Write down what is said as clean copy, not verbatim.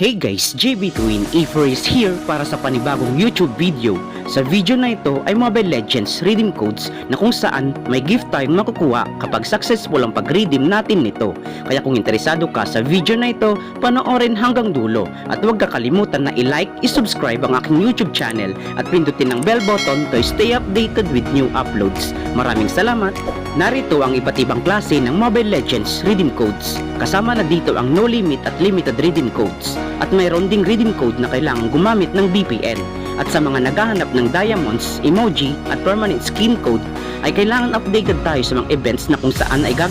Hey guys, JB Twin A4 is here para sa panibagong YouTube video. Sa video na ito ay Mobile Legends redeem codes na kung saan may gift tayong makukuha kapag successful ang pag-redeem natin nito. Kaya kung interesado ka sa video na ito, panoorin hanggang dulo at huwag kakalimutan na i-like, i-subscribe ang aking YouTube channel at pindutin ang bell button to stay updated with new uploads. Maraming salamat! Narito ang iba't ibang klase ng Mobile Legends redeem codes. Kasama na dito ang no limit at limited redeem codes. At mayroon ding redeem code na kailangan gumamit ng VPN. At sa mga naghahanap ng diamonds, emoji at permanent skin code ay kailangan updated tayo sa mga events na kung saan ay gagawin